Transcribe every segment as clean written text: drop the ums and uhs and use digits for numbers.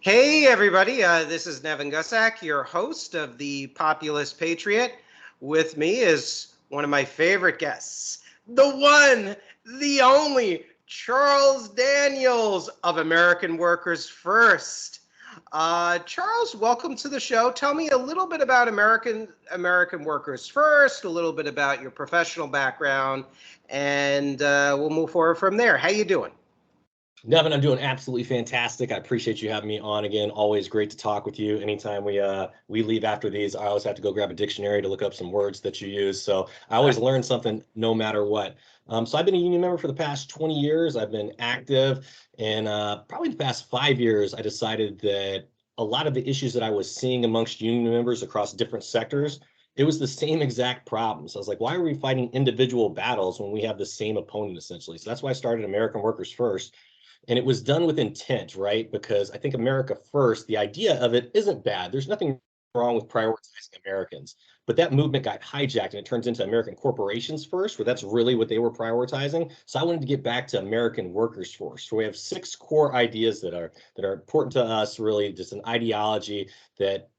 Hey, everybody. This is Nevin Gusak, your host of the Populist Patriot. With me is one of my favorite guests, the one, the only Charles Daniels of American Workers First. Charles, welcome to the show. Tell me a little bit about American Workers First, a little bit about your professional background, and we'll move forward from there. How you doing? Nevin, I'm doing absolutely fantastic. I appreciate you having me on again. Always great to talk with you. Anytime we leave after these, I always have to go grab a dictionary to look up some words that you use. So I always learn something no matter what. So I've been a union member for the past 20 years. I've been active, and probably the past 5 years, I decided that a lot of the issues that I was seeing amongst union members across different sectors, it was the same exact problems. I was like, why are we fighting individual battles when we have the same opponent essentially? So that's why I started American Workers First, and it was done with intent, right? Because I think America First, the idea of it isn't bad. There's nothing wrong with prioritizing Americans. But that movement got hijacked and it turns into American corporations first, where that's really what they were prioritizing. So I wanted to get back to American workers first. So we have 6 core ideas that are important to us, really just an ideology that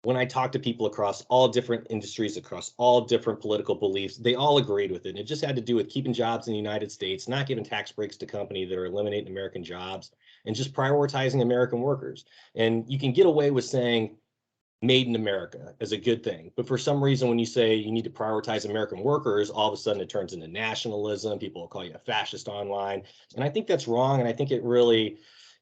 when I talked to people across all different industries, across all different political beliefs, they all agreed with it. And it just had to do with keeping jobs in the United States, not giving tax breaks to companies that are eliminating American jobs, and just prioritizing American workers. And you can get away with saying made in America as a good thing. But for some reason, when you say you need to prioritize American workers, all of a sudden it turns into nationalism. People will call you a fascist online. And I think that's wrong. And I think it really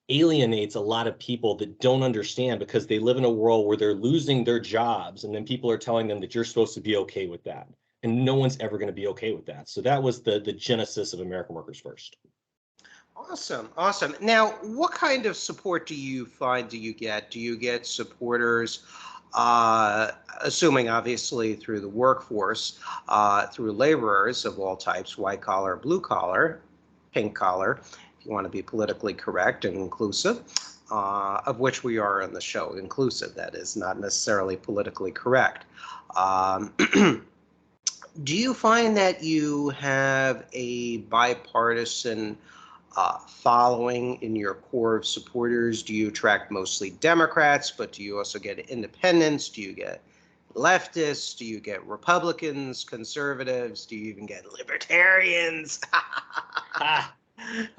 alienates a lot of people that don't understand because they live in a world where they're losing their jobs. And then people are telling them that you're supposed to be okay with that. And no one's ever going to be okay with that. So that was the genesis of American Workers First. Awesome, awesome. Now, what kind of support do you find do you get? Do you get supporters, assuming obviously through the workforce, through laborers of all types, white collar, blue collar, pink collar, if you want to be politically correct and inclusive, of which we are on the show, inclusive, that is, not necessarily politically correct. Um, do you find that you have a bipartisan following in your core of supporters? Do you attract mostly Democrats, but do you also get independents? Do you get leftists? Do you get Republicans, conservatives? Do you even get libertarians?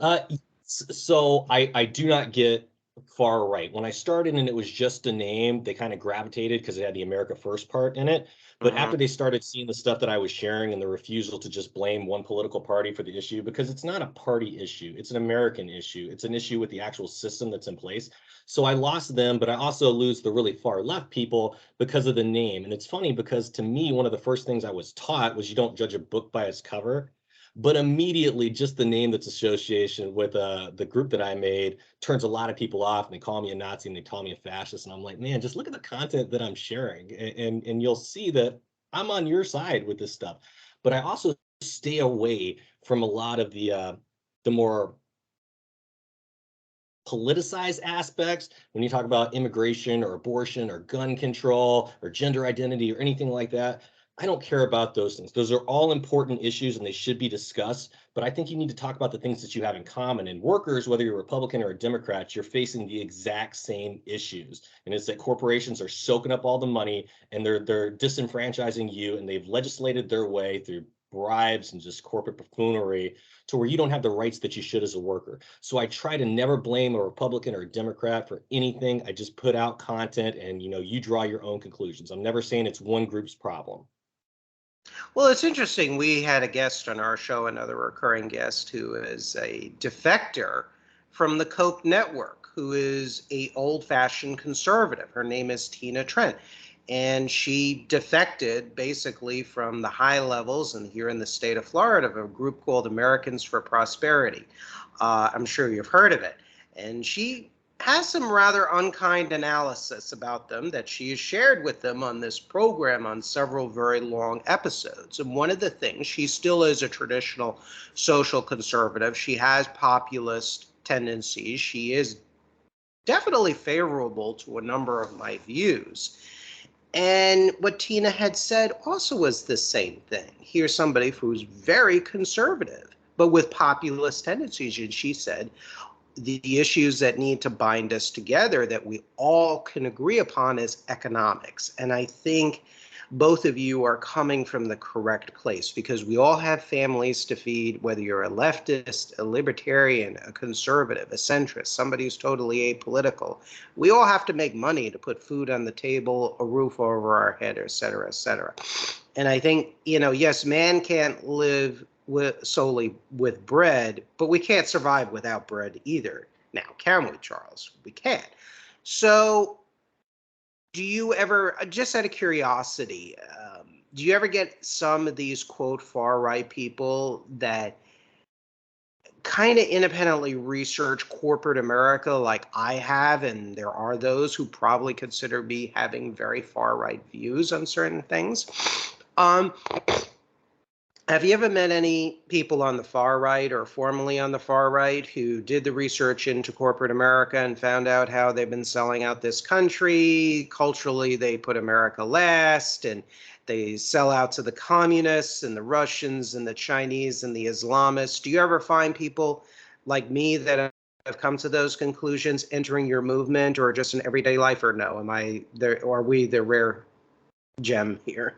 uh, so I do not get far right. When I started and it was just a name, they kind of gravitated because it had the America First part in it. But Mhm. after they started seeing the stuff that I was sharing and the refusal to just blame one political party for the issue, because it's not a party issue, it's an American issue. It's an issue with the actual system that's in place. So I lost them, but I also lose the really far left people because of the name. And it's funny because to me, one of the first things I was taught was you don't judge a book by its cover. But immediately, just the name that's association with the group that I made turns a lot of people off, and they call me a Nazi and they call me a fascist. And I'm like, man, just look at the content that I'm sharing, and you'll see that I'm on your side with this stuff. But I also stay away from a lot of the more politicized aspects when you talk about immigration or abortion or gun control or gender identity or anything like that. I don't care about those things. Those are all important issues and they should be discussed. But I think you need to talk about the things that you have in common. And workers, whether you're a Republican or a Democrat, you're facing the exact same issues. And it's that corporations are soaking up all the money and they're disenfranchising you, and they've legislated their way through bribes and just corporate buffoonery to where you don't have the rights that you should as a worker. So I try to never blame a Republican or a Democrat for anything. I just put out content and you draw your own conclusions. I'm never saying it's one group's problem. Well, it's interesting. We had a guest on our show, another recurring guest, who is a defector from the Koch network, who is a old-fashioned conservative. Her name is Tina Trent. And she defected basically from the high levels and here in the state of Florida of a group called Americans for Prosperity. I'm sure you've heard of it. And she has some rather unkind analysis about them that she has shared with them on this program on several very long episodes. And one of the things, she still is a traditional social conservative. She has populist tendencies. She is definitely favorable to a number of my views. And what Tina had said also was the same thing. Here's somebody who's very conservative, but with populist tendencies. And she said, the issues that need to bind us together that we all can agree upon is economics. And I think both of you are coming from the correct place, because we all have families to feed, whether you're a leftist, a libertarian, a conservative, a centrist, somebody who's totally apolitical. We all have to make money to put food on the table, a roof over our head, et cetera, et cetera. And I think, yes, man can't live solely with bread, but we can't survive without bread either. Now, can we, Charles? We can. So do you ever, just out of curiosity, do you ever get some of these, quote, far-right people that kind of independently research corporate America like I have, and there are those who probably consider me having very far-right views on certain things? Have you ever met any people on the far right or formerly on the far right who did the research into corporate America and found out how they've been selling out this country? Culturally, they put America last, and they sell out to the communists and the Russians and the Chinese and the Islamists. Do you ever find people like me that have come to those conclusions entering your movement, or just in everyday life, or no? Am I there, or are we the rare gem here?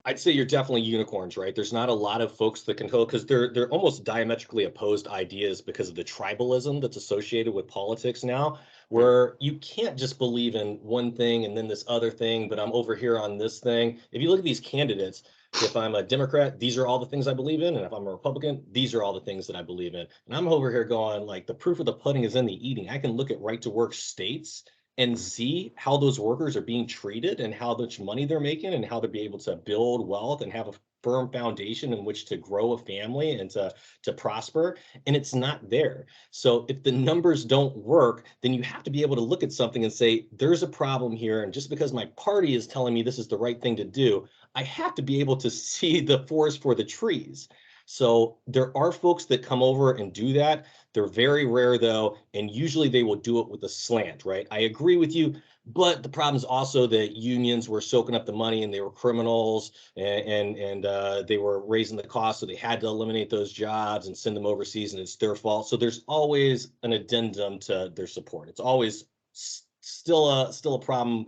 I'd say you're definitely unicorns, right? There's not a lot of folks that can go, because they're almost diametrically opposed ideas because of the tribalism that's associated with politics now, where you can't just believe in one thing and then this other thing, but I'm over here on this thing. If you look at these candidates, if I'm a Democrat, these are all the things I believe in. And if I'm a Republican, these are all the things that I believe in. And I'm over here going, like, the proof of the pudding is in the eating. I can look at right to work states and see how those workers are being treated and how much money they're making and how to be able to build wealth and have a firm foundation in which to grow a family and to prosper. And it's not there. So if the numbers don't work, then you have to be able to look at something and say, there's a problem here. And just because my party is telling me this is the right thing to do, I have to be able to see the forest for the trees. So there are folks that come over and do that. They're very rare, though, and usually they will do it with a slant, right? I agree with you, but the problem is also that unions were soaking up the money and they were criminals, and they were raising the cost, so they had to eliminate those jobs and send them overseas, and it's their fault. So there's always an addendum to their support. It's always still a problem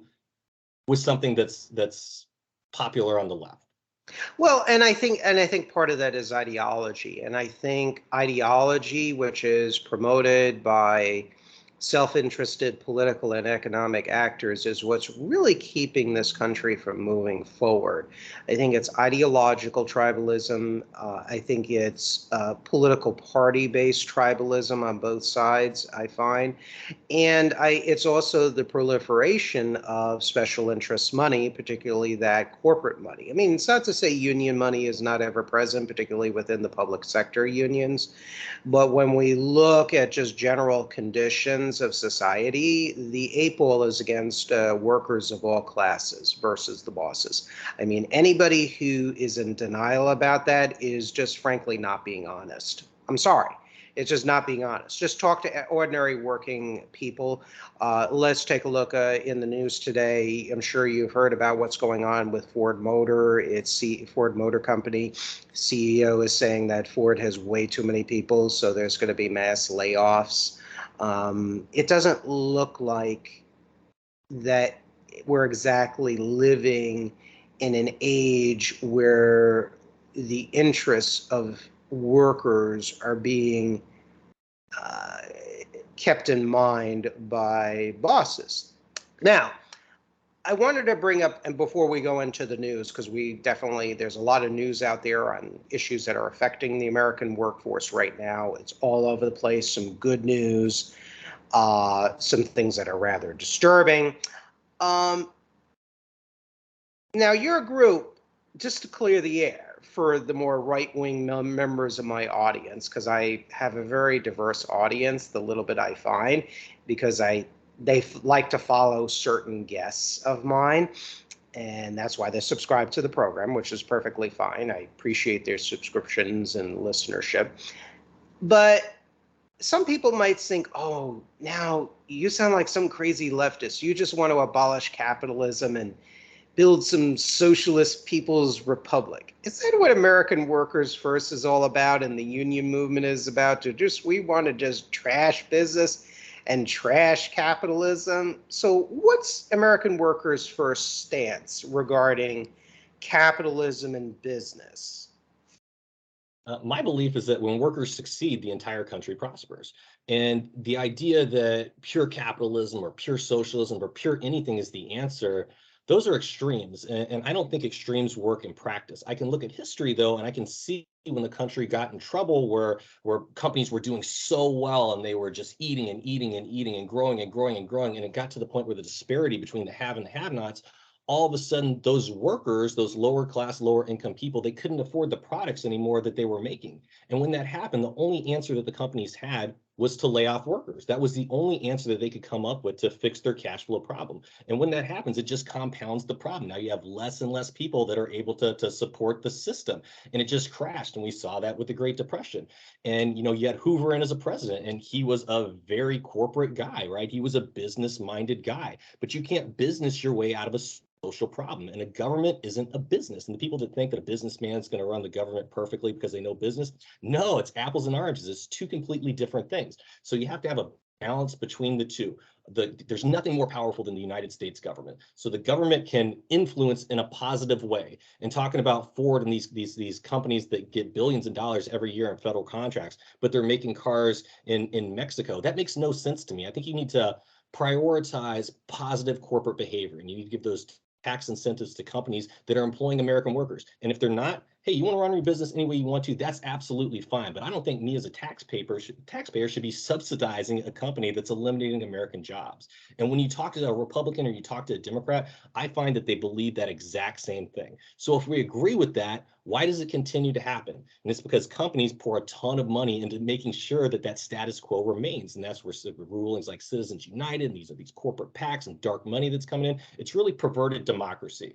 with something that's popular on the left. Well, and I think part of that is ideology. And I think ideology, which is promoted by self-interested political and economic actors, is what's really keeping this country from moving forward. I think it's ideological tribalism. I think it's political party-based tribalism on both sides, I find. And it's also the proliferation of special interest money, particularly that corporate money. I mean, it's not to say union money is not ever present, particularly within the public sector unions. But when we look at just general conditions of society, the eight ball is against workers of all classes versus the bosses. I mean, anybody who is in denial about that is just frankly not being honest. I'm sorry. It's just not being honest. Just talk to ordinary working people. Let's take a look in the news today. I'm sure you've heard about what's going on with Ford Motor. Ford Motor Company CEO is saying that Ford has way too many people, so there's going to be mass layoffs. It doesn't look like that we're exactly living in an age where the interests of workers are being kept in mind by bosses. Now, I wanted to bring up, and before we go into the news, because there's a lot of news out there on issues that are affecting the American workforce right now. It's all over the place, some good news, some things that are rather disturbing. Now, your group, just to clear the air for the more right-wing members of my audience, because I have a very diverse audience, the little bit I find, because they like to follow certain guests of mine, and that's why they subscribe to the program, which is perfectly fine. I appreciate their subscriptions and listenership. But some people might think, oh, now you sound like some crazy leftist. You just want to abolish capitalism and build some socialist people's republic. Is that what American Workers First is all about and the union movement is about? We want to just trash business and trash capitalism. So what's American Workers First stance regarding capitalism and business? My belief is that when workers succeed, the entire country prospers. And the idea that pure capitalism or pure socialism or pure anything is the answer, those are extremes. And I don't think extremes work in practice. I can look at history, though, and I can see when the country got in trouble where companies were doing so well and they were just eating and eating and eating and growing and growing and growing. And it got to the point where the disparity between the have and the have-nots, all of a sudden those workers, those lower class, lower income people, they couldn't afford the products anymore that they were making. And when that happened, the only answer that the companies had was to lay off workers. That was the only answer that they could come up with to fix their cash flow problem. And when that happens, it just compounds the problem. Now you have less and less people that are able to support the system. And it just crashed. And we saw that with the Great Depression. And you had Hoover in as a president, and he was a very corporate guy, right? He was a business-minded guy. But you can't business your way out of a social problem. And a government isn't a business. And the people that think that a businessman is going to run the government perfectly because they know business, no, it's apples and oranges. It's two completely different things. So you have to have a balance between the two. There's nothing more powerful than the United States government. So the government can influence in a positive way. And talking about Ford and these companies that get billions of dollars every year in federal contracts, but they're making cars in Mexico, that makes no sense to me. I think you need to prioritize positive corporate behavior, and you need to give those tax incentives to companies that are employing American workers. And if they're not, hey, you want to run your business any way you want to, that's absolutely fine. But I don't think me as a taxpayer should be subsidizing a company that's eliminating American jobs. And when you talk to a Republican or you talk to a Democrat, I find that they believe that exact same thing. So if we agree with that, why does it continue to happen? And it's because companies pour a ton of money into making sure that that status quo remains. And that's where rulings like Citizens United, and these corporate PACs and dark money that's coming in, it's really perverted democracy.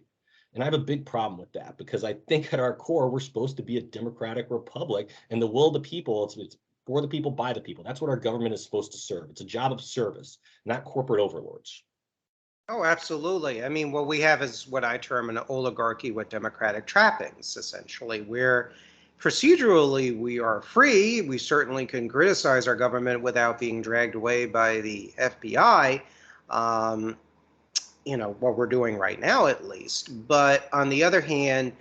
And I have a big problem with that because I think at our core, we're supposed to be a democratic republic, and the will of the people, it's for the people, by the people. That's what our government is supposed to serve. It's a job of service, not corporate overlords. Oh, absolutely. I mean, what we have is what I term an oligarchy with democratic trappings, essentially, where procedurally we are free. We certainly can criticize our government without being dragged away by the FBI. Um, what we're doing right now, at least. But on the other hand,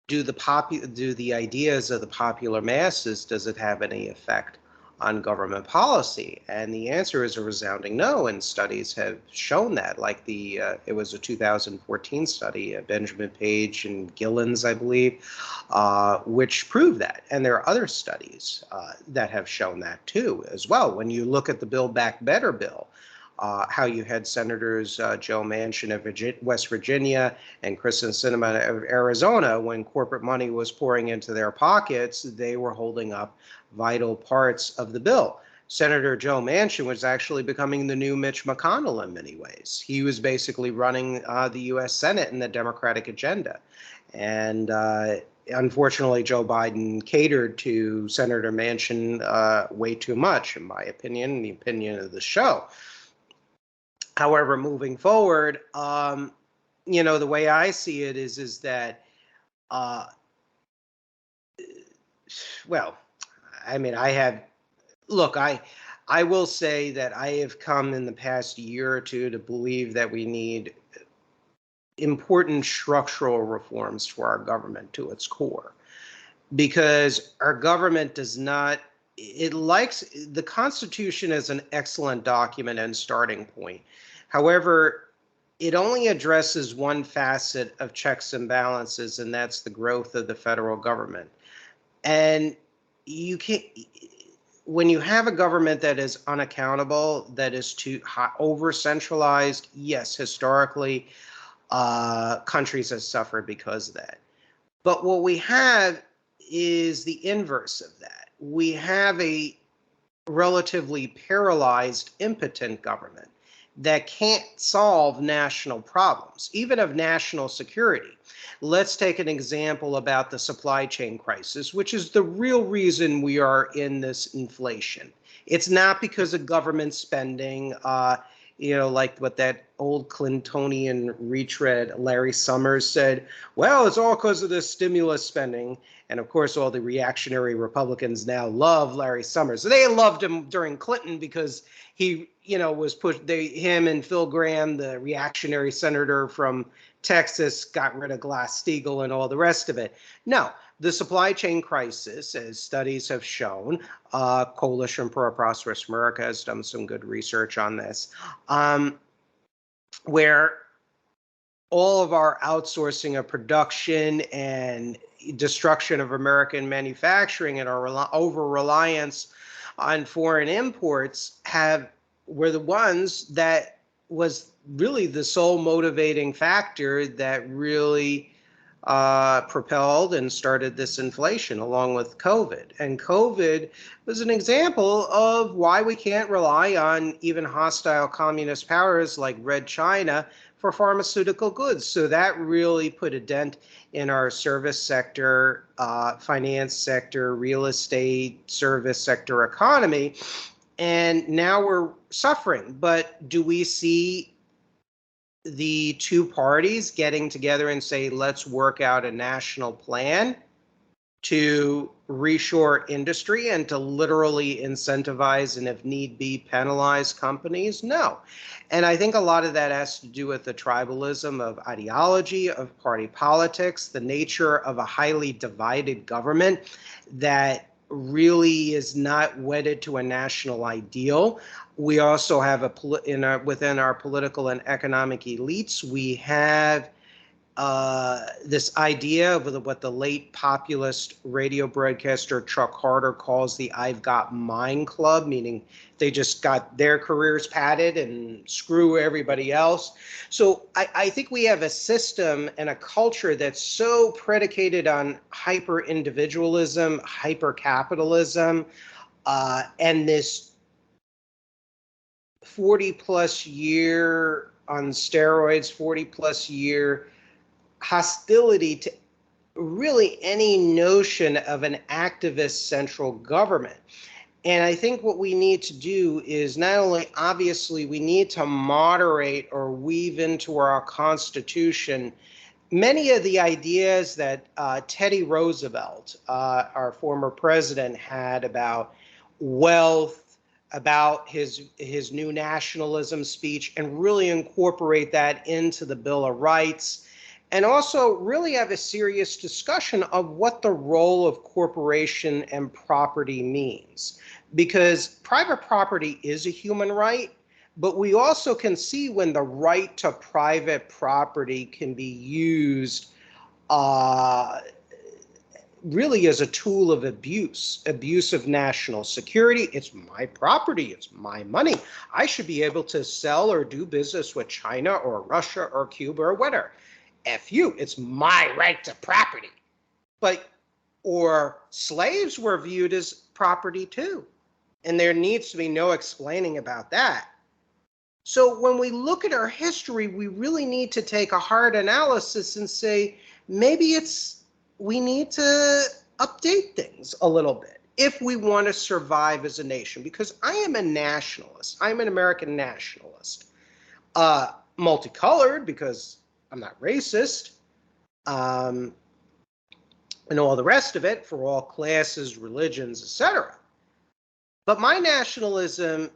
do the ideas of the popular masses, does it have any effect on government policy? And the answer is a resounding no, and studies have shown that. Like it was a 2014 study, Benjamin Page and Gillens, I believe, which proved that. And there are other studies that have shown that too, as well. When you look at the Build Back Better bill, how you had Senators Joe Manchin of West Virginia and Kristen Sinema of Arizona, when corporate money was pouring into their pockets, they were holding up vital parts of the bill. Senator Joe Manchin was actually becoming the new Mitch McConnell in many ways. He was basically running the U.S. Senate and the Democratic agenda. And unfortunately, Joe Biden catered to Senator Manchin way too much, in my opinion, and the opinion of the show. However, moving forward, the way I see it is that, well, I mean, I will say that I have come in the past year or two to believe that we need important structural reforms to our government to its core, because our government does not, it likes, the Constitution is an excellent document and starting point. However, it only addresses one facet of checks and balances, and that's the growth of the federal government. And you can't, when you have a government that is unaccountable, that is too over centralized, yes, historically, countries have suffered because of that. But what we have is the inverse of that. We have a relatively paralyzed, impotent government that can't solve national problems, even of national security. Let's take an example about the supply chain crisis, which is the real reason we are in this inflation. It's not because of government spending, like what that old Clintonian retread Larry Summers said, well, it's all because of this stimulus spending. And of course, all the reactionary Republicans now love Larry Summers. They loved him during Clinton because he, was pushed. Him and Phil Gramm, the reactionary senator from Texas, got rid of Glass-Steagall and all the rest of it. No, the supply chain crisis, as studies have shown, Coalition for a Prosperous America has done some good research on this, where all of our outsourcing of production and destruction of American manufacturing and our over-reliance on foreign imports were the ones that was really the sole motivating factor that really propelled and started this inflation, along with COVID. And COVID was an example of why we can't rely on even hostile communist powers like Red China for pharmaceutical goods. So that really put a dent in our service sector, finance sector, real estate, service sector economy. And now we're suffering. But do we see the two parties getting together and say, let's work out a national plan to reshore industry and to literally incentivize and, if need be, penalize companies? No. And I think a lot of that has to do with the tribalism of ideology, of party politics, the nature of a highly divided government that really is not wedded to a national ideal. We also have within our political and economic elites, we have this idea of what the late populist radio broadcaster Chuck Harder calls the I've Got Mine Club, meaning they just got their careers padded and screw everybody else. So I think we have a system and a culture that's so predicated on hyper-individualism, hyper-capitalism, and this 40-plus year on steroids, 40-plus year hostility to really any notion of an activist central government. And I think what we need to do is not only, obviously, we need to moderate or weave into our Constitution many of the ideas that Teddy Roosevelt, our former president, had about wealth, about his new nationalism speech, and really incorporate that into the Bill of Rights. And also really have a serious discussion of what the role of corporation and property means. Because private property is a human right, but we also can see when the right to private property can be used really as a tool of abuse of national security. It's my property, it's my money. I should be able to sell or do business with China or Russia or Cuba or whatever. F you, it's my right to property. Or slaves were viewed as property too. And there needs to be no explaining about that. So when we look at our history, we really need to take a hard analysis and say, maybe we need to update things a little bit if we want to survive as a nation. Because I am a nationalist. I'm an American nationalist. Multicolored, because I'm not racist, and all the rest of it, for all classes, religions, etc. But my nationalism,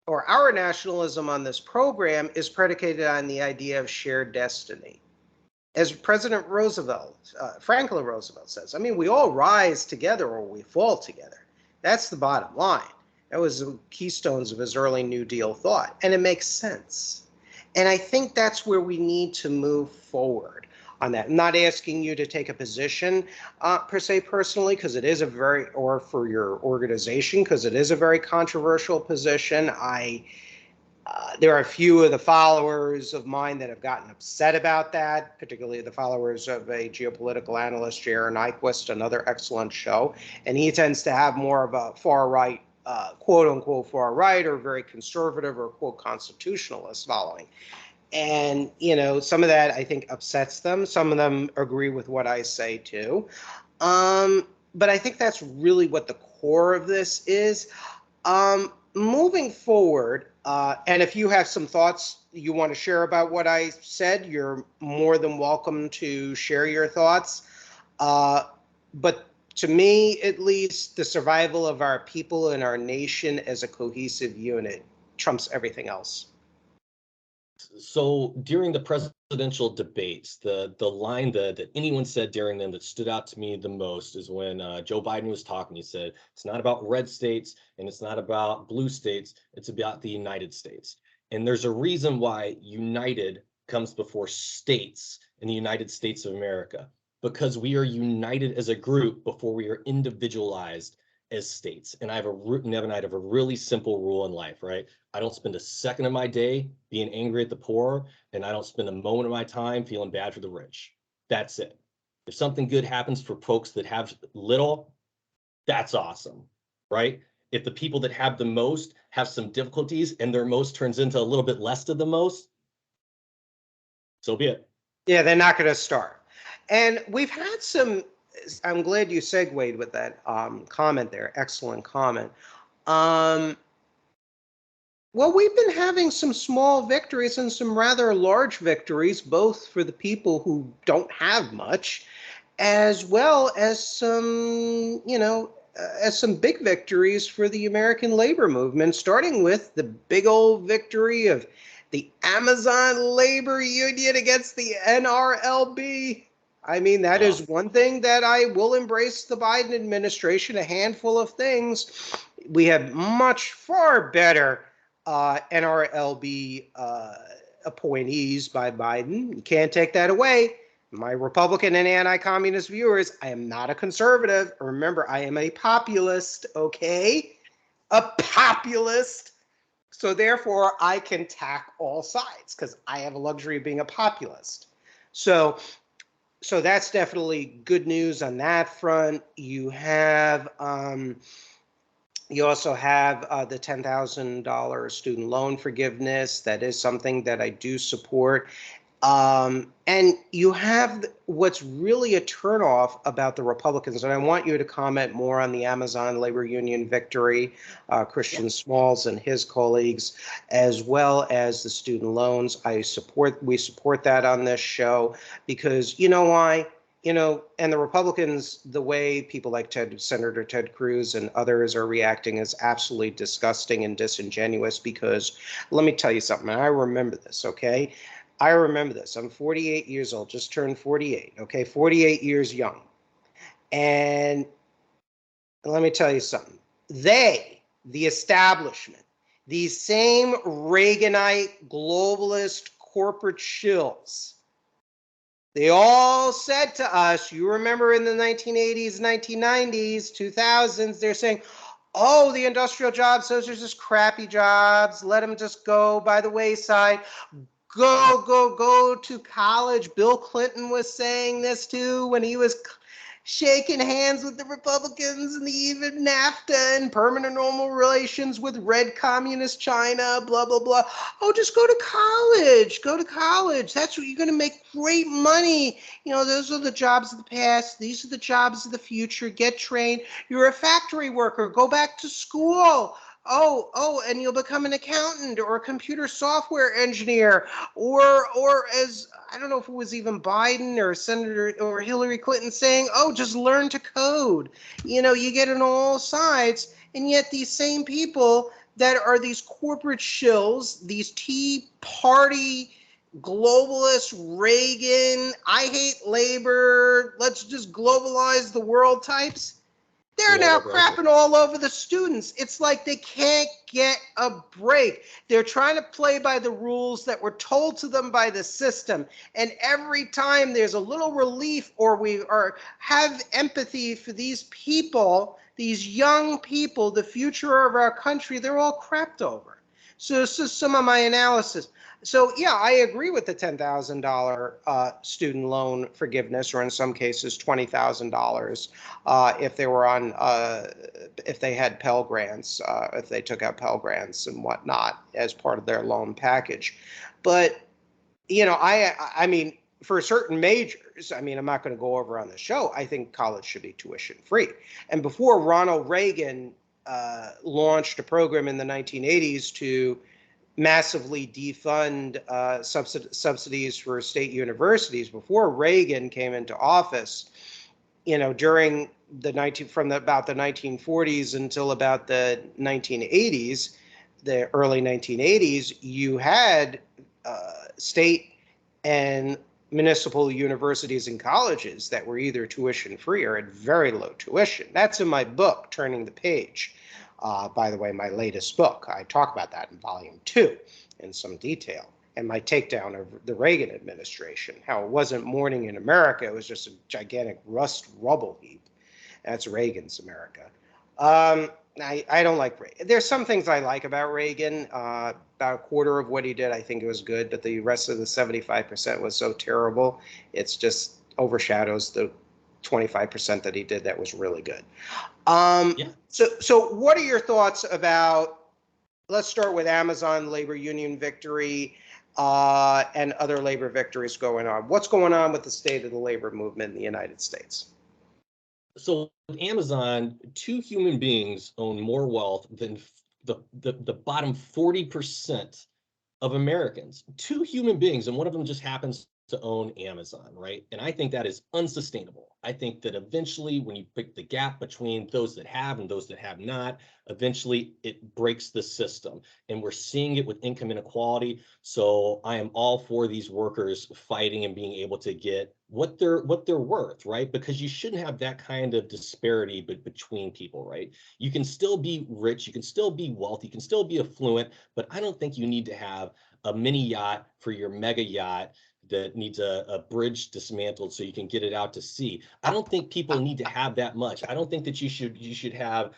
or our nationalism on this program, is predicated on the idea of shared destiny. As President Franklin Roosevelt says, I mean, we all rise together or we fall together. That's the bottom line. That was the keystones of his early New Deal thought, and it makes sense. And I think that's where we need to move forward on that. I'm not asking you to take a position per se personally, because it is or for your organization, because it is a very controversial position. There are a few of the followers of mine that have gotten upset about that, particularly the followers of a geopolitical analyst, Jaron Nyquist, another excellent show. And he tends to have more of a far right, quote unquote far right, or very conservative or quote constitutionalist following. And, some of that I think upsets them. Some of them agree with what I say too. But I think that's really what the core of this is. Moving forward, And if you have some thoughts you want to share about what I said, you're more than welcome to share your thoughts. But to me, at least, the survival of our people and our nation as a cohesive unit trumps everything else. So during the presidential debates, the line that anyone said during them that stood out to me the most is when Joe Biden was talking. He said, "It's not about red states and it's not about blue states. It's about the United States." And there's a reason why united comes before states in the United States of America, because we are united as a group before we are individualized as states. And Nev and I have a really simple rule in life, right? I don't spend a second of my day being angry at the poor, and I don't spend a moment of my time feeling bad for the rich. That's it. If something good happens for folks that have little, that's awesome, right? If the people that have the most have some difficulties and their most turns into a little bit less of the most, so be it. Yeah, they're not going to start. And we've had some, I'm glad you segued with that comment there. Excellent comment. Um, well, we've been having some small victories and some rather large victories, both for the people who don't have much, as well as some, as some big victories for the American labor movement, starting with the big old victory of the Amazon labor union against the NRLB. I mean, that is one thing that I will embrace the Biden administration, a handful of things. We have much far better NRLB appointees by Biden. You can't take that away. My Republican and anti-communist viewers, I am not a conservative. Remember, I am a populist, okay? A populist. So therefore, I can tack all sides because I have a luxury of being a populist. So that's definitely good news on that front. You also have the $10,000 student loan forgiveness. That is something that I do support. And you have what's really a turnoff about the Republicans, and I want you to comment more on the Amazon labor union victory, Christian Smalls and his colleagues, as well as the student loans. We support that on this show because you know why? And the Republicans, the way people like Senator Ted Cruz and others are reacting is absolutely disgusting and disingenuous because let me tell you something, and I remember this, okay? I remember this. I'm 48 years old, just turned 48, okay? 48 years young. And let me tell you something. The establishment, these same Reaganite globalist corporate shills, they all said to us, you remember in the 1980s, 1990s, 2000s, they're saying, oh, the industrial jobs, those are just crappy jobs. Let them just go by the wayside. Go to college. Bill Clinton was saying this too when he was shaking hands with the Republicans and the even NAFTA and permanent normal relations with red communist China, blah, blah, blah. Oh, just go to college. Go to college. That's what you're going to make great money. Those are the jobs of the past. These are the jobs of the future. Get trained. You're a factory worker. Go back to school. And you'll become an accountant or a computer software engineer, or as I don't know if it was even Biden or Senator or Hillary Clinton saying, oh, just learn to code. You get on all sides, and yet these same people that are these corporate shills, these Tea Party globalist Reagan, I hate labor, let's just globalize the world types, they're now crapping all over the students. It's like they can't get a break. They're trying to play by the rules that were told to them by the system. And every time there's a little relief or have empathy for these people, these young people, the future of our country, they're all crapped over. So this is some of my analysis. So yeah, I agree with the $10,000 student loan forgiveness, or in some cases $20,000 if they were if they had Pell Grants, if they took out Pell Grants and whatnot as part of their loan package. But I mean, for certain majors, I mean, I'm not going to go over on the show. I think college should be tuition free. And before Ronald Reagan launched a program in the 1980s to massively defund subsidies for state universities before Reagan came into office. During about the 1940s until about the 1980s, the early 1980s, you had state and municipal universities and colleges that were either tuition free or at very low tuition. That's in my book, Turning the Page. By the way, my latest book. I talk about that in volume 2 in some detail. And my takedown of the Reagan administration, how it wasn't morning in America, it was just a gigantic rust rubble heap. That's Reagan's America. I don't like Reagan. There's some things I like about Reagan. About a quarter of what he did, I think it was good, but the rest of the 75% was so terrible. It's just overshadows the 25% that he did that was really good. Yeah. So what are your thoughts about, let's start with Amazon labor union victory and other labor victories going on. What's going on with the state of the labor movement in the United States? So with Amazon, 2 human beings own more wealth than the bottom 40% of Americans. 2 human beings, and one of them just happens to own Amazon, right? And I think that is unsustainable. I think that eventually, when you pick the gap between those that have and those that have not, eventually it breaks the system. And we're seeing it with income inequality. So I am all for these workers fighting and being able to get what they're worth, right? Because you shouldn't have that kind of disparity between people, right? You can still be rich, you can still be wealthy, you can still be affluent, but I don't think you need to have a mini yacht for your mega yacht that needs a bridge dismantled so you can get it out to sea. I don't think people need to have that much. I don't think that you should have,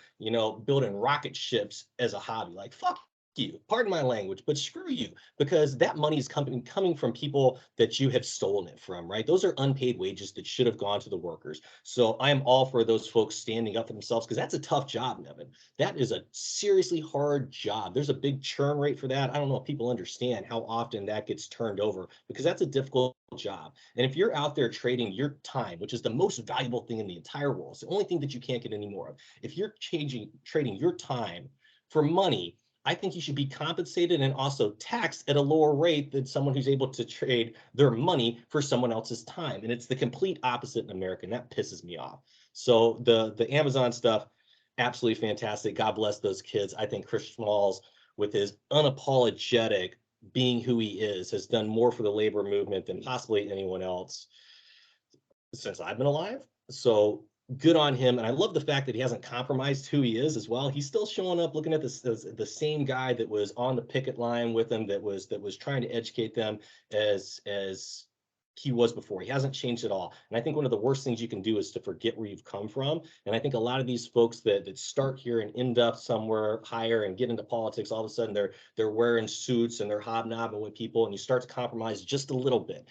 building rocket ships as a hobby. Like, fuck you, pardon my language, but screw you, because that money is coming from people that you have stolen it from, right? Those are unpaid wages that should have gone to the workers. So I am all for those folks standing up for themselves, because that's a tough job, Nevin. That is a seriously hard job. There's a big churn rate for that. I don't know if people understand how often that gets turned over, because that's a difficult job. And if you're out there trading your time, which is the most valuable thing in the entire world, it's the only thing that you can't get any more of. If you're trading your time for money, I think you should be compensated and also taxed at a lower rate than someone who's able to trade their money for someone else's time. And it's the complete opposite in America, and that pisses me off. So the Amazon stuff, absolutely fantastic. God bless those kids. I think Chris Smalls, with his unapologetic being who he is, has done more for the labor movement than possibly anyone else since I've been alive. So good on him. And I love the fact that he hasn't compromised who he is as well. He's still showing up, looking at this the same guy that was on the picket line with him, that was trying to educate them as he was before. He hasn't changed at all. And I think one of the worst things you can do is to forget where you've come from. And I think a lot of these folks that start here and end up somewhere higher and get into politics, all of a sudden they're wearing suits and they're hobnobbing with people, and you start to compromise just a little bit.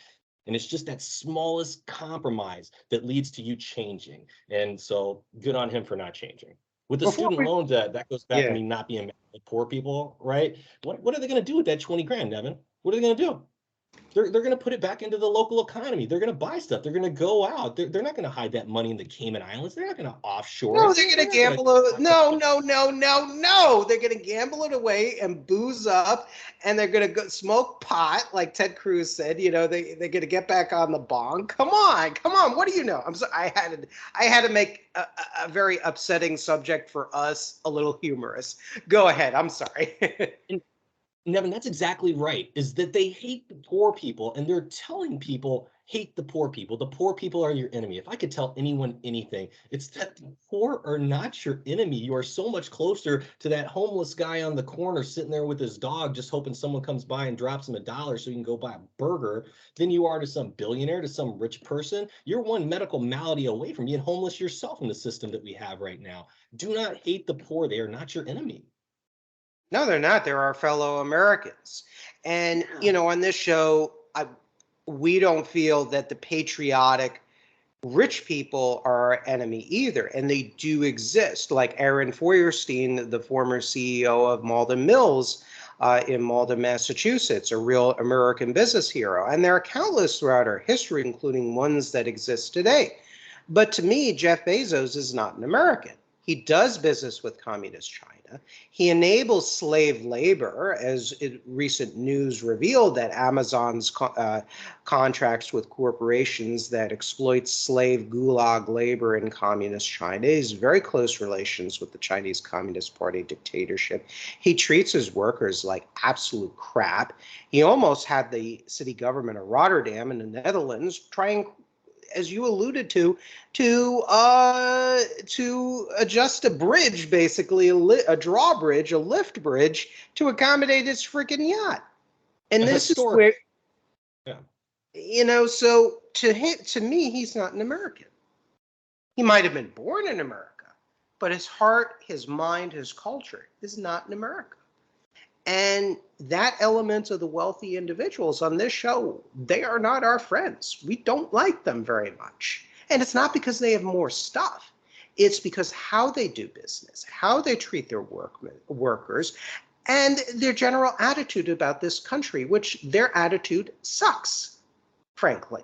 And it's just that smallest compromise that leads to you changing. And so good on him for not changing. With the student loan debt, that goes back to me not being mad at poor people, right? What are they going to do with that 20 grand, Devin? What are they going to do? They're going to put it back into the local economy. They're going to buy stuff. They're going to go out. They're not going to hide that money in the Cayman Islands. They're not going to offshore No, it. they're going to gamble it. No. They're going to gamble it away and booze up, and they're going to go smoke pot, like Ted Cruz said. They're going to get back on the bong. Come on. What do you know? I'm sorry. I had to make a very upsetting subject for us a little humorous. Go ahead. I'm sorry. Nevin, that's exactly right, is that they hate the poor people, and they're telling people, hate the poor people. The poor people are your enemy. If I could tell anyone anything, it's that the poor are not your enemy. You are so much closer to that homeless guy on the corner sitting there with his dog, just hoping someone comes by and drops him $1 so he can go buy a burger, than you are to some billionaire, to some rich person. You're one medical malady away from being homeless yourself in the system that we have right now. Do not hate the poor. They are not your enemy. No, they're not. They're our fellow Americans. And, on this show, we don't feel that the patriotic rich people are our enemy either. And they do exist. Like Aaron Feuerstein, the former CEO of Malden Mills in Malden, Massachusetts, a real American business hero. And there are countless throughout our history, including ones that exist today. But to me, Jeff Bezos is not an American. He does business with communist China. He enables slave labor, as recent news revealed that Amazon's contracts with corporations that exploit slave gulag labor in communist China. He has very close relations with the Chinese Communist Party dictatorship. He treats his workers like absolute crap. He almost had the city government of Rotterdam in the Netherlands trying, as you alluded to adjust a bridge, basically a drawbridge, a lift bridge, to accommodate his freaking yacht. And this is where, so to me, he's not an American. He might have been born in America, but his heart, his mind, his culture is not in America. And that element of the wealthy individuals on this show, they are not our friends. We don't like them very much. And it's not because they have more stuff. It's because how they do business, how they treat their workers, and their general attitude about this country, which their attitude sucks, frankly.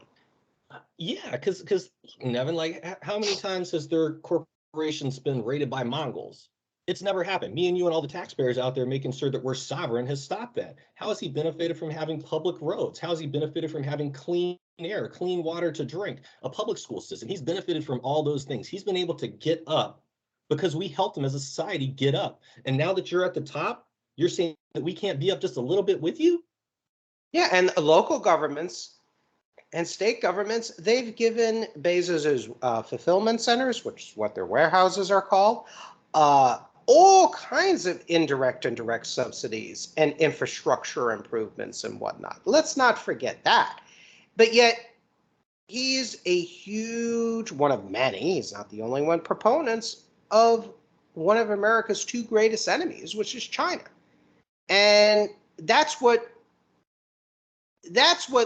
Yeah, because Nevin, like, how many times has their corporations been raided by Mongols? It's never happened. Me and you and all the taxpayers out there making sure that we're sovereign has stopped that. How has he benefited from having public roads? How has he benefited from having clean air, clean water to drink, a public school system? He's benefited from all those things. He's been able to get up because we helped him as a society get up. And now that you're at the top, you're saying that we can't be up just a little bit with you? Yeah, and local governments and state governments, they've given Bezos's fulfillment centers, which is what their warehouses are called, all kinds of indirect and direct subsidies and infrastructure improvements and whatnot. Let's not forget that. But yet, he's a huge, one of many, he's not the only one, proponents of one of America's two greatest enemies, which is China. And that's what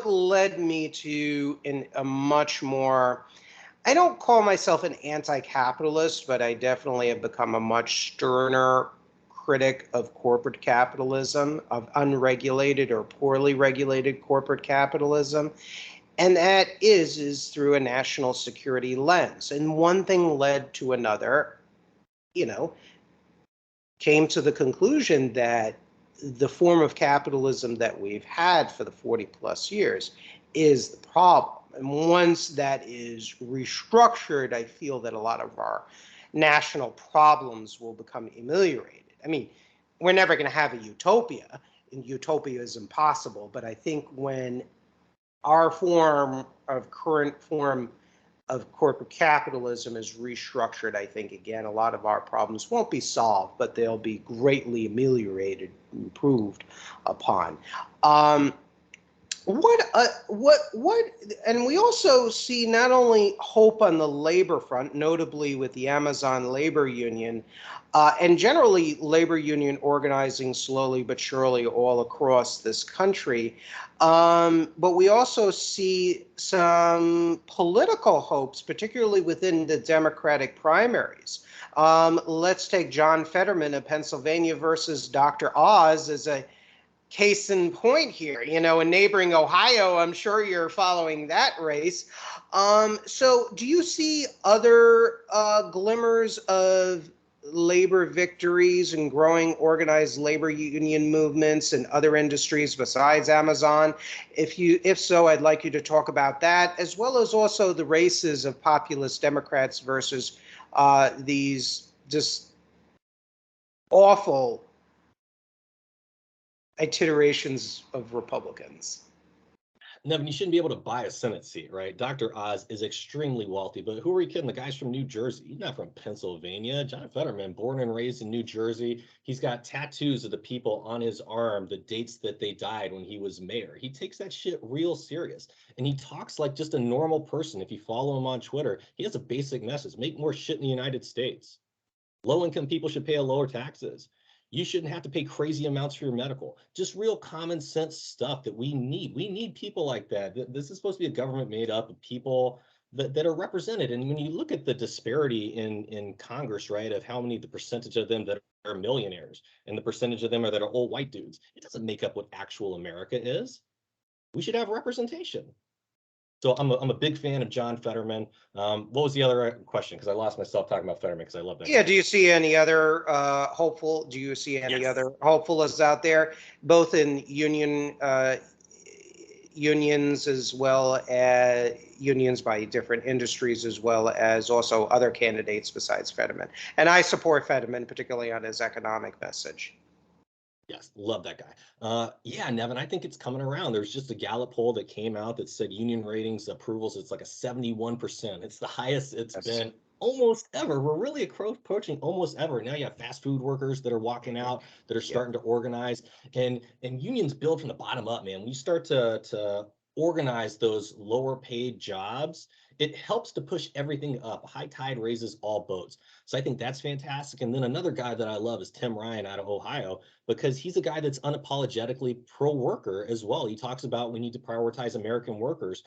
led me to a much more, I don't call myself an anti-capitalist, but I definitely have become a much sterner critic of corporate capitalism, of unregulated or poorly regulated corporate capitalism. And that is through a national security lens. And one thing led to another, came to the conclusion that the form of capitalism that we've had for the 40 plus years is the problem. And once that is restructured, I feel that a lot of our national problems will become ameliorated. I mean, we're never going to have a utopia, and utopia is impossible. But I think when our current form of corporate capitalism is restructured, I think, again, a lot of our problems won't be solved, but they'll be greatly ameliorated, improved upon. And we also see not only hope on the labor front, notably with the Amazon labor union, and generally labor union organizing slowly but surely all across this country, but we also see some political hopes, particularly within the Democratic primaries. Let's take John Fetterman of Pennsylvania versus Dr. Oz as a case in point here. In neighboring Ohio, I'm sure you're following that race. So do you see other glimmers of labor victories and growing organized labor union movements in other industries besides Amazon? If so, I'd like you to talk about that, as well as also the races of populist Democrats versus these just awful iterations of Republicans. Nevin, you shouldn't be able to buy a Senate seat, right? Dr. Oz is extremely wealthy, but who are you kidding? The guy's from New Jersey. He's not from Pennsylvania. John Fetterman, born and raised in New Jersey. He's got tattoos of the people on his arm, the dates that they died when he was mayor. He takes that shit real serious. And he talks like just a normal person. If you follow him on Twitter, he has a basic message: make more shit in the United States. Low-income people should pay lower taxes. You shouldn't have to pay crazy amounts for your medical. Just real common sense stuff that we need. We need people like that. This is supposed to be a government made up of people that are represented. And when you look at the disparity in Congress, right, of how many, the percentage of them that are millionaires and the percentage of them that are old white dudes, it doesn't make up what actual America is. We should have representation. So I'm a big fan of John Fetterman. What was the other question? Because I lost myself talking about Fetterman because I love that Yeah, guy. do you see any other do you see any Yes. other hopefuls out there, both in unions as well as unions by different industries, as well as also other candidates besides Fetterman? And I support Fetterman, particularly on his economic message. Yes, love that guy. Yeah, Nevin, I think it's coming around. There's just a Gallup poll that came out that said union ratings approvals, it's like a 71%. It's the highest it's Yes. been almost ever. We're really approaching almost ever. Now you have fast food workers that are walking out, that are Yeah. starting to organize, and unions build from the bottom up, man. When you start to organize those lower paid jobs, it helps to push everything up. A high tide raises all boats. So I think that's fantastic. And then another guy that I love is Tim Ryan out of Ohio, because he's a guy that's unapologetically pro-worker as well. He talks about we need to prioritize American workers,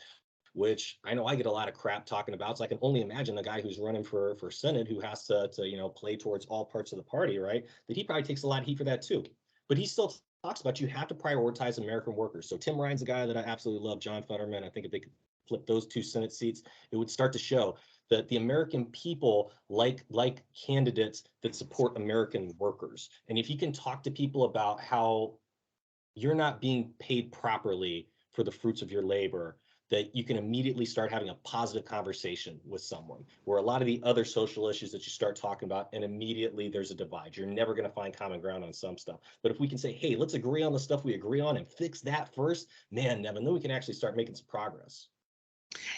which I know I get a lot of crap talking about. So I can only imagine the guy who's running for Senate who has to play towards all parts of the party, right? That he probably takes a lot of heat for that too. But he still talks about you have to prioritize American workers. So Tim Ryan's a guy that I absolutely love. John Fetterman, I think if they could flip those two Senate seats, it would start to show that the American people like candidates that support American workers. And if you can talk to people about how you're not being paid properly for the fruits of your labor, that you can immediately start having a positive conversation with someone, where a lot of the other social issues that you start talking about, and immediately there's a divide. You're never going to find common ground on some stuff. But if we can say, hey, let's agree on the stuff we agree on and fix that first, man, Nevin, then we can actually start making some progress.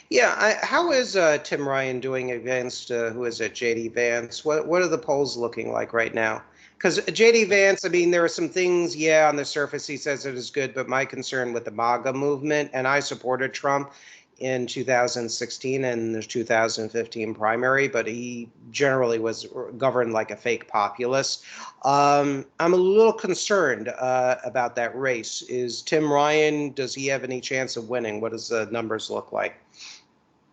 Yeah, how is Tim Ryan doing against who is it, JD Vance? What are the polls looking like right now? Because JD Vance, I mean, there are some things, yeah, on the surface he says it is good, but my concern with the MAGA movement, and I supported Trump in 2016 and the 2015 primary, but he generally was governed like a fake populist. I'm a little concerned about that race. Is Tim Ryan, does he have any chance of winning? What does the numbers look like?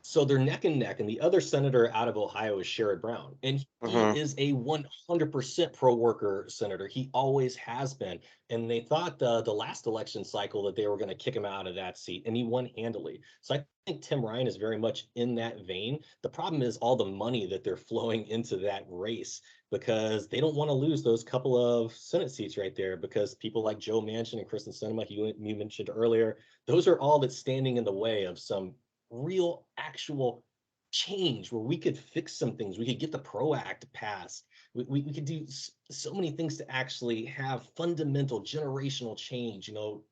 So they're neck and neck, and the other senator out of Ohio is Sherrod Brown, and he Hmm. is a 100% pro-worker senator. He always has been, and they thought the last election cycle that they were going to kick him out of that seat, and he won handily. So I think Tim Ryan is very much in that vein. The problem is all the money that they're flowing into that race, because they don't want to lose those couple of Senate seats right there, because people like Joe Manchin and Kristen Sinema, you mentioned earlier, those are all that's standing in the way of some real actual change where we could fix some things. We could get the PRO Act passed. We could do so many things to actually have fundamental generational change,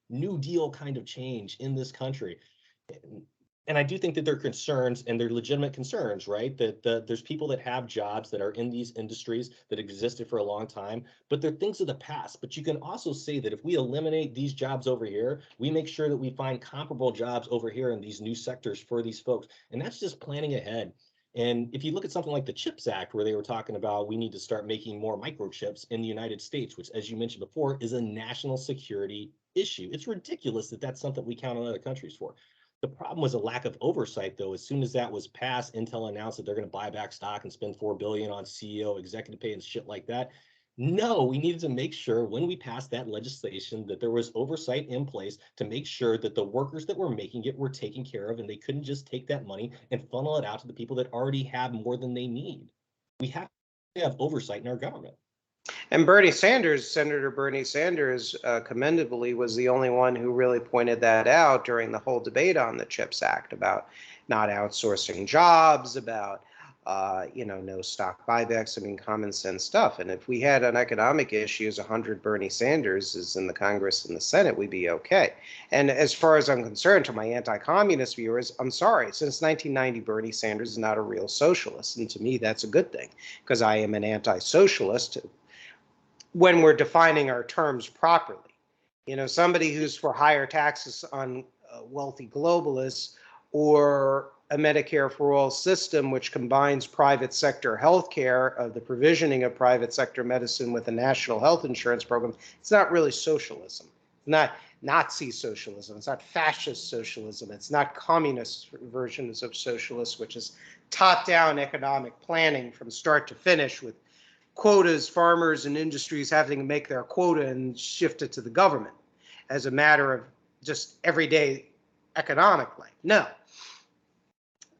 New Deal kind of change in this country. And I do think that they're concerns, and they're legitimate concerns, right? That there's people that have jobs that are in these industries that existed for a long time, but they're things of the past. But you can also say that if we eliminate these jobs over here, we make sure that we find comparable jobs over here in these new sectors for these folks. And that's just planning ahead. And if you look at something like the CHIPS Act, where they were talking about we need to start making more microchips in the United States, which, as you mentioned before, is a national security issue. It's ridiculous that that's something we count on other countries for. The problem was a lack of oversight, though. As soon as that was passed, Intel announced that they're going to buy back stock and spend $4 billion on CEO executive pay and shit like that. No, we needed to make sure when we passed that legislation that there was oversight in place to make sure that the workers that were making it were taken care of, and they couldn't just take that money and funnel it out to the people that already have more than they need. We have to have oversight in our government. And Bernie Sanders, Senator Bernie Sanders, commendably, was the only one who really pointed that out during the whole debate on the CHIPS Act about not outsourcing jobs, about no stock buybacks. I mean, common sense stuff. And if we had on economic issues 100 Bernie Sanders in the Congress and the Senate, we'd be okay. And as far as I'm concerned, to my anti-communist viewers, I'm sorry. Since 1990, Bernie Sanders is not a real socialist, and to me, that's a good thing, because I am an anti-socialist when we're defining our terms properly. Somebody who's for higher taxes on wealthy globalists, or a Medicare for all system which combines private sector healthcare, the provisioning of private sector medicine with a national health insurance program, it's not really socialism. It's not Nazi socialism. It's not fascist socialism. It's not communist versions of socialist, which is top-down economic planning from start to finish, with quotas, farmers and industries having to make their quota and shift it to the government as a matter of just everyday economic life. No,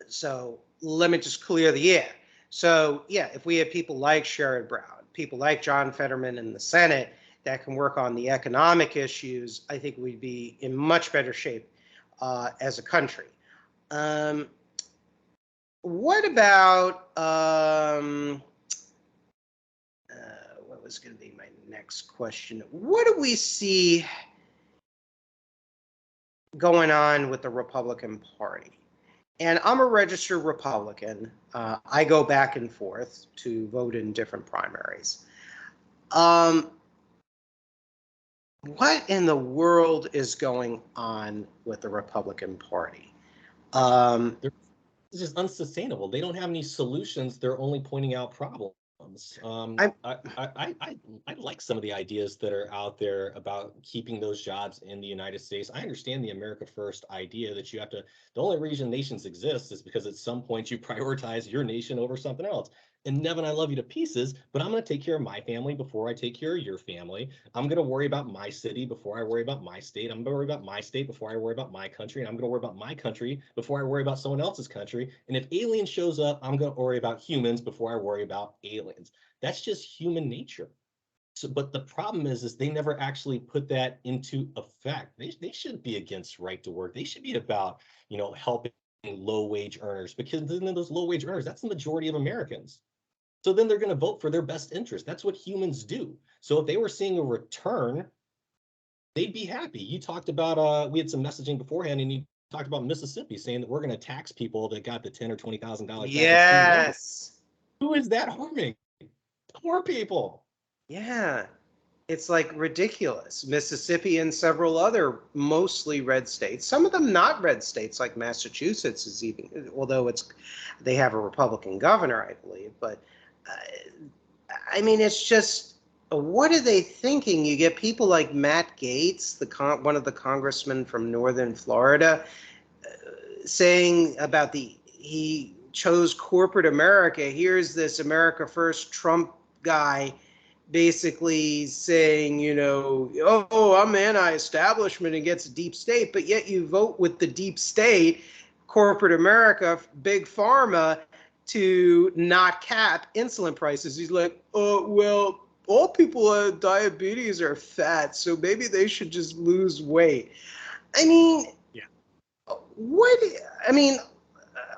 So let me just clear the air. So yeah, if we have people like Sherrod Brown, people like John Fetterman in the Senate that can work on the economic issues, I think we'd be in much better shape as a country. Um, what about what was going to be my next question? What do we see going on with the Republican Party? And I'm a registered Republican. I go back and forth to vote in different primaries. Um, what in the world is going on with the Republican Party? Um, It's just unsustainable. They don't have any solutions. They're only pointing out problems. I, I like some of the ideas that are out there about keeping those jobs in the United States. I understand the America First idea that you have to, the only reason nations exist is because at some point you prioritize your nation over something else. And Nevin, I love you to pieces, but I'm going to take care of my family before I take care of your family. I'm going to worry about my city before I worry about my state. I'm going to worry about my state before I worry about my country. And I'm going to worry about my country before I worry about someone else's country. And if alien shows up, I'm going to worry about humans before I worry about aliens. That's just human nature. So, but the problem is they never actually put that into effect. They should be against right to work. They should be about, helping low wage earners, because then those low wage earners, that's the majority of Americans. So then they're going to vote for their best interest. That's what humans do. So if they were seeing a return, they'd be happy. You talked about we had some messaging beforehand, and you talked about Mississippi saying that we're going to tax people that got the $10,000 or $20,000 back in student loan. yes. Who is that harming? Poor people. Yeah. It's like ridiculous. Mississippi and several other mostly red states, some of them not red states, like Massachusetts is even, although they have a Republican governor, I believe. But I mean, it's just, what are they thinking? You get people like Matt Gaetz, one of the congressmen from northern Florida, saying about he chose corporate America. Here's this America First Trump guy basically saying, oh, I'm anti-establishment against deep state, but yet you vote with the deep state, corporate America, big pharma, to not cap insulin prices. He's like, oh, well, all people with diabetes are fat, so maybe they should just lose weight. I mean, Yeah. what, I mean,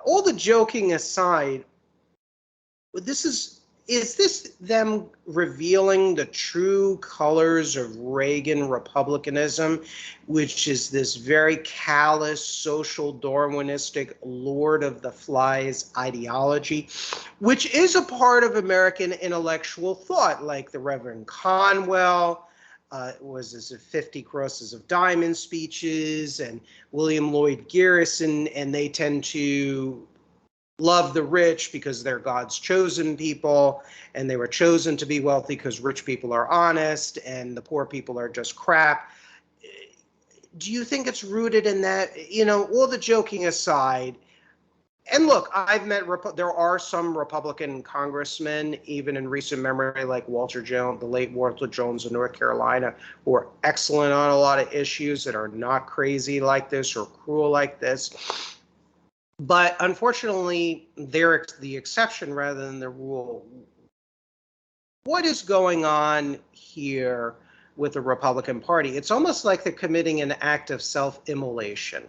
all the joking aside, is this them revealing the true colors of Reagan republicanism, which is this very callous, social Darwinistic Lord of the Flies ideology, which is a part of American intellectual thought, like the Reverend Conwell, was this 50 Crosses of Diamond speeches, and William Lloyd Garrison, and they tend to love the rich because they're God's chosen people, and they were chosen to be wealthy because rich people are honest and the poor people are just crap. Do you think it's rooted in that? All the joking aside, and look, there are some Republican congressmen, even in recent memory, like Walter Jones, the late Walter Jones of North Carolina, who are excellent on a lot of issues that are not crazy like this or cruel like this. But unfortunately, they're the exception rather than the rule. What is going on here with the Republican Party? It's almost like they're committing an act of self-immolation.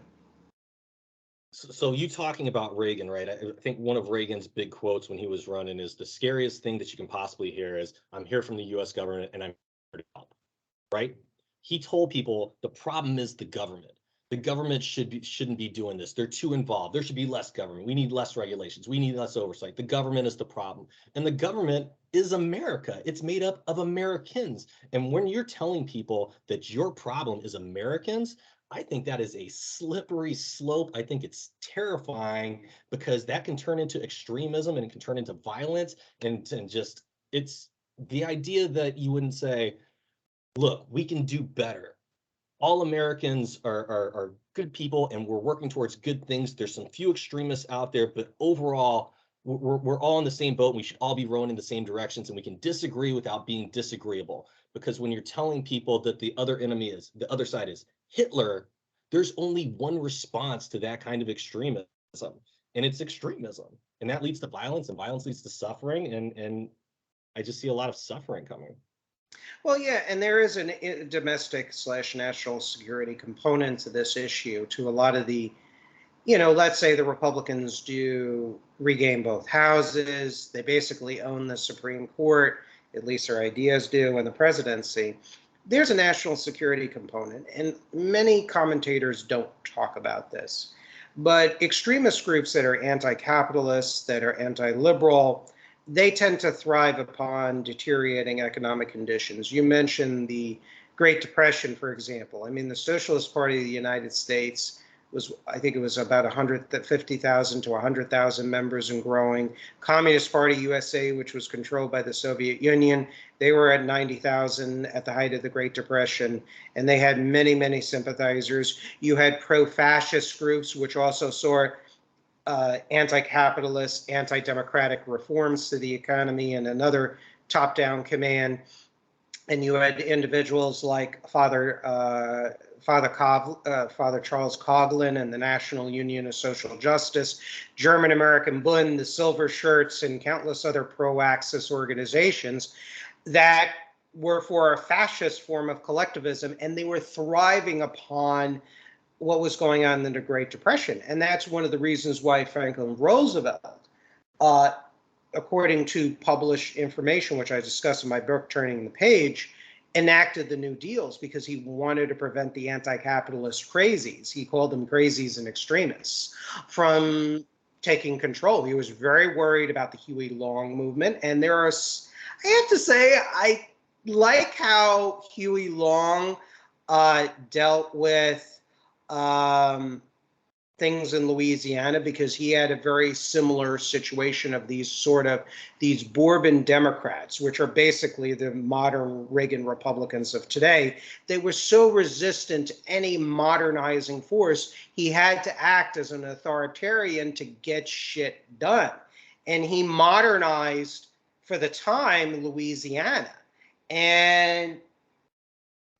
So you talking about Reagan, right? I think one of Reagan's big quotes when he was running is, the scariest thing that you can possibly hear is, I'm here from the US government and I'm here to help, right? He told people the problem is the government. The government shouldn't be doing this. They're too involved. There should be less government. We need less regulations. We need less oversight. The government is the problem. And the government is America. It's made up of Americans. And when you're telling people that your problem is Americans, I think that is a slippery slope. I think it's terrifying, because that can turn into extremism and it can turn into violence, and just, it's the idea that you wouldn't say, look, we can do better. All Americans are good people and we're working towards good things. There's some few extremists out there, but overall, we're all in the same boat. And we should all be rowing in the same directions, and we can disagree without being disagreeable. Because when you're telling people that the other side is Hitler, there's only one response to that kind of extremism, and it's extremism, and that leads to violence, and violence leads to suffering, and I just see a lot of suffering coming. Well, yeah, and there is a domestic / national security component to this issue, to a lot of the, let's say the Republicans do regain both houses. They basically own the Supreme Court, at least their ideas do, and the presidency. There's a national security component, and many commentators don't talk about this. But extremist groups that are anti-capitalist, that are anti-liberal, they tend to thrive upon deteriorating economic conditions. You mentioned the Great Depression, for example. I mean, the Socialist Party of the United States was, I think it was about 150,000 to 100,000 members and growing. Communist Party USA, which was controlled by the Soviet Union, they were at 90,000 at the height of the Great Depression, and they had many, many sympathizers. You had pro-fascist groups, which also saw anti-capitalist, anti-democratic reforms to the economy and another top-down command. And you had individuals like Father Charles Coughlin and the National Union of Social Justice, German-American Bund, the Silver Shirts, and countless other pro-Axis organizations that were for a fascist form of collectivism, and they were thriving upon what was going on in the Great Depression. And that's one of the reasons why Franklin Roosevelt, according to published information, which I discuss in my book, Turning the Page, enacted the New Deals, because he wanted to prevent the anti-capitalist crazies, he called them crazies and extremists, from taking control. He was very worried about the Huey Long movement. And I have to say, I like how Huey Long dealt with things in Louisiana, because he had a very similar situation of these Bourbon Democrats, which are basically the modern Reagan Republicans of today. They were so resistant to any modernizing force, he had to act as an authoritarian to get shit done. And he modernized, for the time, Louisiana. And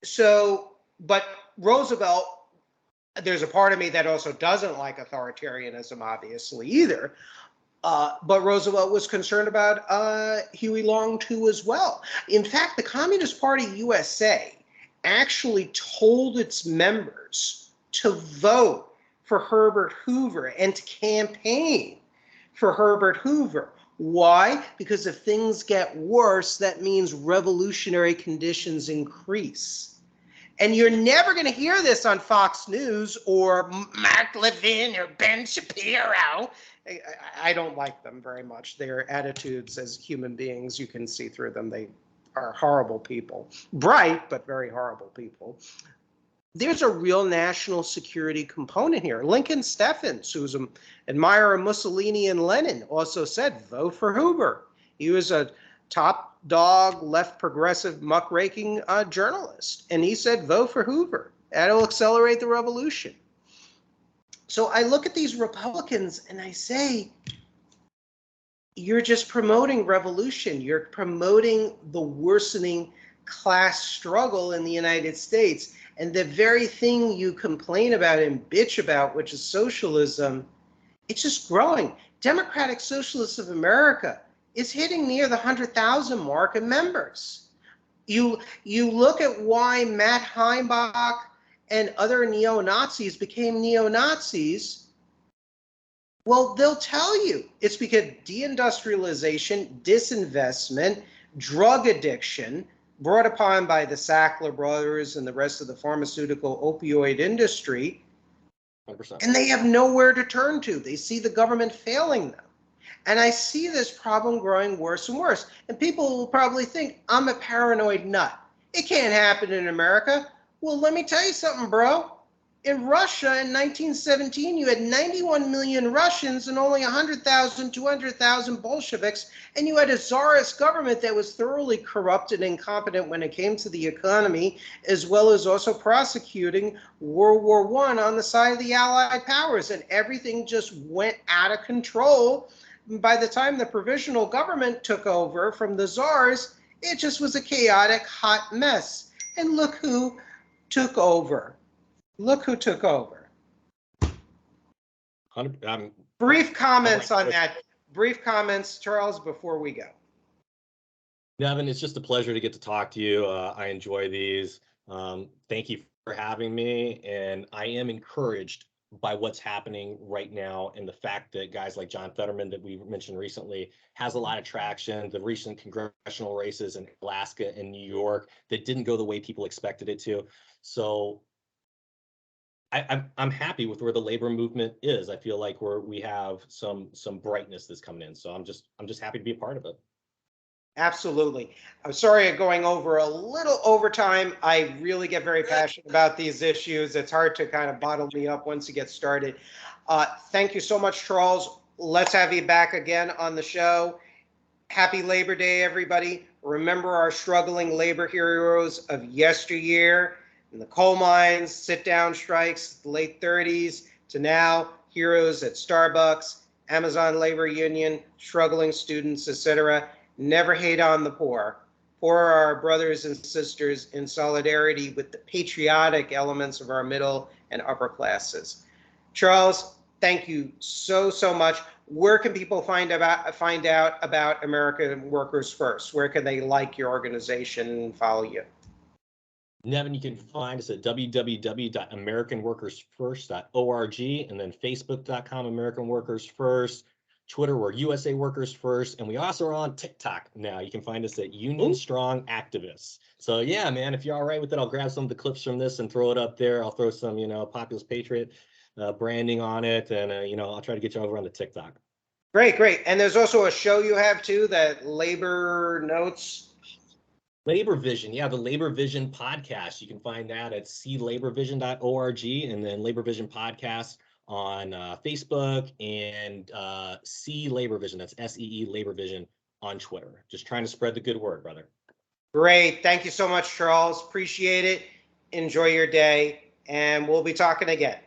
so, but Roosevelt, there's a part of me that also doesn't like authoritarianism, obviously, either. But Roosevelt was concerned about Huey Long, too, as well. In fact, the Communist Party USA actually told its members to vote for Herbert Hoover and to campaign for Herbert Hoover. Why? Because if things get worse, that means revolutionary conditions increase. And you're never going to hear this on Fox News or Mark Levin or Ben Shapiro. I don't like them very much. Their attitudes as human beings, you can see through them. They are horrible people. Bright, but very horrible people. There's a real national security component here. Lincoln Steffens, who's an admirer of Mussolini and Lenin, also said, vote for Hoover. He was a top dog, left progressive, muckraking journalist. And he said, vote for Hoover. That'll accelerate the revolution. So I look at these Republicans and I say, you're just promoting revolution. You're promoting the worsening class struggle in the United States. And the very thing you complain about and bitch about, which is socialism, it's just growing. Democratic Socialists of America is hitting near the 100,000 mark in members. You look at why Matt Heimbach and other neo-Nazis became neo-Nazis. Well, they'll tell you it's because deindustrialization, disinvestment, drug addiction, brought upon by the Sackler brothers and the rest of the pharmaceutical opioid industry, 100%. And they have nowhere to turn to. They see the government failing them. And I see this problem growing worse and worse. And people will probably think, I'm a paranoid nut. It can't happen in America. Well, let me tell you something, bro. In Russia in 1917, you had 91 million Russians and only 100,000, 200,000 Bolsheviks. And you had a czarist government that was thoroughly corrupt and incompetent when it came to the economy, as well as also prosecuting World War I on the side of the Allied powers. And everything just went out of control. By the time the provisional government took over from the czars, it just was a chaotic, hot mess. And look who took over. Look who took over. Brief comments on that. Brief comments, Charles, before we go. Nevin, it's just a pleasure to get to talk to you. I enjoy these. Thank you for having me. And I am encouraged by what's happening right now and the fact that guys like John Fetterman that we mentioned recently has a lot of traction. The recent congressional races in Alaska and New York that didn't go the way people expected it to. So I'm happy with where the labor movement is. I feel like we have some brightness that's coming in. So I'm just happy to be a part of it. Absolutely. I'm sorry I'm going over a little overtime. I really get very passionate about these issues. It's hard to kind of bottle me up once you get started. Thank you so much, Charles. Let's have you back again on the show. Happy Labor Day, everybody. Remember our struggling labor heroes of yesteryear in the coal mines, sit-down strikes, the late 30s, to now heroes at Starbucks, Amazon Labor Union, struggling students, etc. Never hate on the poor. Poor are our brothers and sisters in solidarity with the patriotic elements of our middle and upper classes. Charles, thank you so much. Where can people find out about American Workers First? Where can they like your organization and follow you? Nevin, you can find us at www.americanworkersfirst.org, and then facebook.com American Workers First. Twitter, we're USA Workers First, and we also are on TikTok now. You can find us at Union Strong Activists. So yeah, man, if you're all right with it, I'll grab some of the clips from this and throw it up there. I'll throw some, Populist Patriot branding on it, and I'll try to get you over on the TikTok. Great. And there's also a show you have too, that Labor Notes. Labor Vision, yeah, the Labor Vision podcast. You can find that at claborvision.org, and then Labor Vision podcast on Facebook, and C Labor Vision, that's SEE Labor Vision on Twitter. Just trying to spread the good word, brother. Great. Thank you so much, Charles. Appreciate it. Enjoy your day, and we'll be talking again.